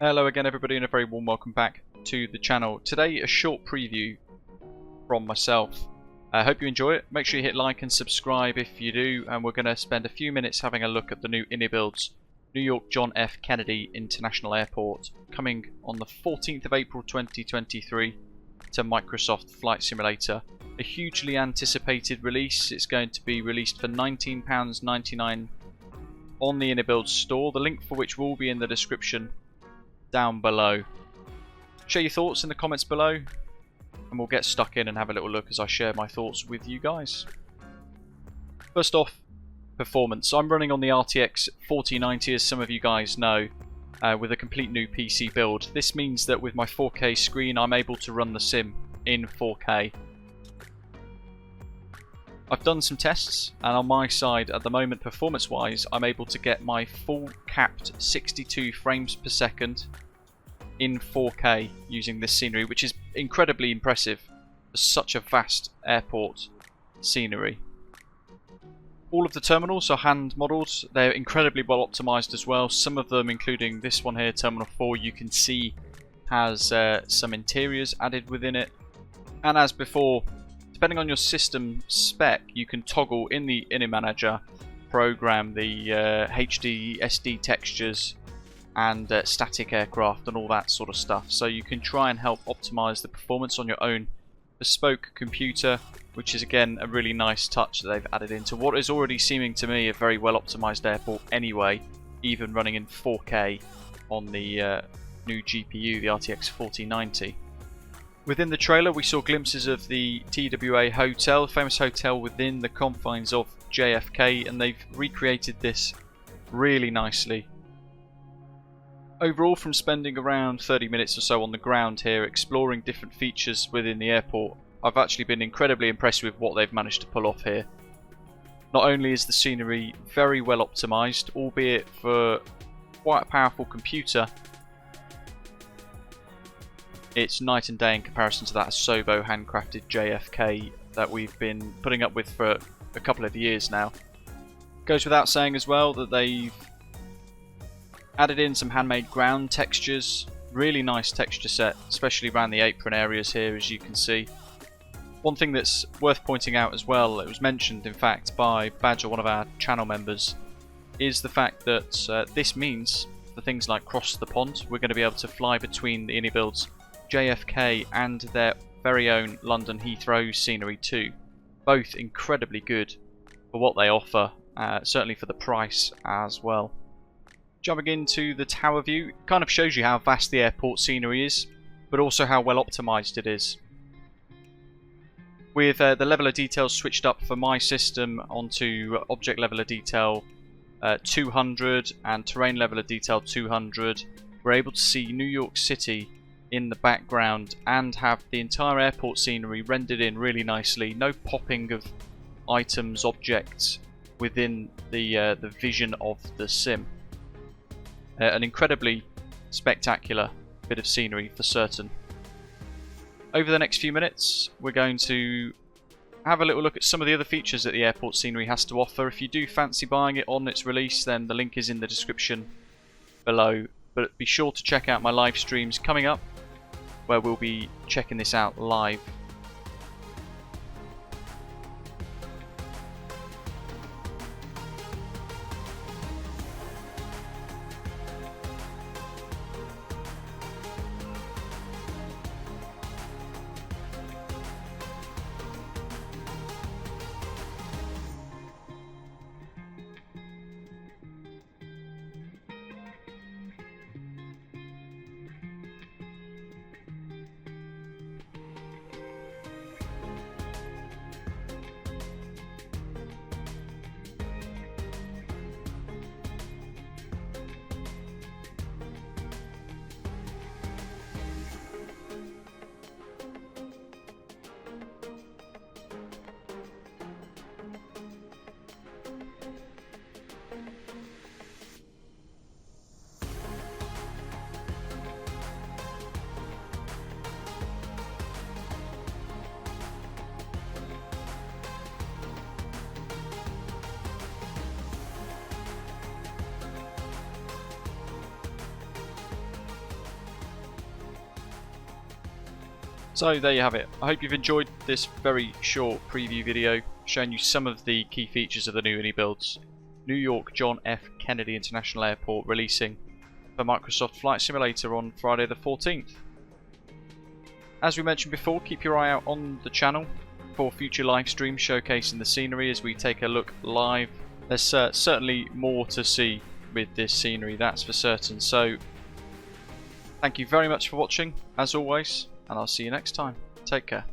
Hello again everybody and a very warm welcome back to the channel. Today a short preview from myself. I hope you enjoy it. Make sure you hit like and subscribe if you do, and we're going to spend a few minutes having a look at the new iniBuilds New York John F. Kennedy International Airport, coming on the 14th of April 2023 to Microsoft Flight Simulator. A hugely anticipated release. It's going to be released for £19.99 on the iniBuilds store, the link for which will be in the description down below. Share your thoughts in the comments below and we'll get stuck in and have a little look as I share my thoughts with you guys. First off, performance. I'm running on the RTX 4090 as some of you guys know, with a complete new PC build. This means that with my 4K screen I'm able to run the sim in 4K. I've done some tests, and on my side at the moment, performance wise, I'm able to get my full capped 62 frames per second in 4K using this scenery, which is incredibly impressive for such a vast airport scenery. All of the terminals are hand modelled. They're incredibly well optimised as well. Some of them, including this one here, Terminal 4, you can see has some interiors added within it. And as before, depending on your system spec, you can toggle in the iniManager program the HD, SD textures and static aircraft and all that sort of stuff. So you can try and help optimize the performance on your own bespoke computer, which is again a really nice touch that they've added into what is already seeming to me a very well optimized airport anyway, even running in 4K on the new GPU, the RTX 4090. Within the trailer we saw glimpses of the TWA Hotel, a famous hotel within the confines of JFK, and they've recreated this really nicely. Overall, from spending around 30 minutes or so on the ground here exploring different features within the airport, I've actually been incredibly impressed with what they've managed to pull off here. Not only is the scenery very well optimised, albeit for quite a powerful computer, it's night and day in comparison to that Asobo handcrafted JFK that we've been putting up with for a couple of years now. Goes without saying as well that they've added in some handmade ground textures. Really nice texture set, especially around the apron areas here, as you can see. One thing that's worth pointing out as well, it was mentioned in fact by Badger, one of our channel members, is the fact that this means for things like Cross the Pond, we're going to be able to fly between the iniBuilds JFK and their very own London Heathrow scenery too. Both incredibly good for what they offer, certainly for the price as well. Jumping into the tower view, it kind of shows you how vast the airport scenery is, but also how well optimised it is. With the level of detail switched up for my system onto object level of detail 200 and terrain level of detail 200, we're able to see New York City in the background and have the entire airport scenery rendered in really nicely. No popping of items, objects within the vision of the sim. An incredibly spectacular bit of scenery for certain. Over the next few minutes we're going to have a little look at some of the other features that the airport scenery has to offer. If you do fancy buying it on its release, then the link is in the description below. But be sure to check out my live streams coming up, where we'll be checking this out live. So there you have it. I hope you've enjoyed this very short preview video showing you some of the key features of the new iniBuilds. New York John F. Kennedy International Airport releasing for Microsoft Flight Simulator on Friday the 14th. As we mentioned before, keep your eye out on the channel for future live streams showcasing the scenery as we take a look live. There's certainly more to see with this scenery, that's for certain. So thank you very much for watching, as always, and I'll see you next time. Take care.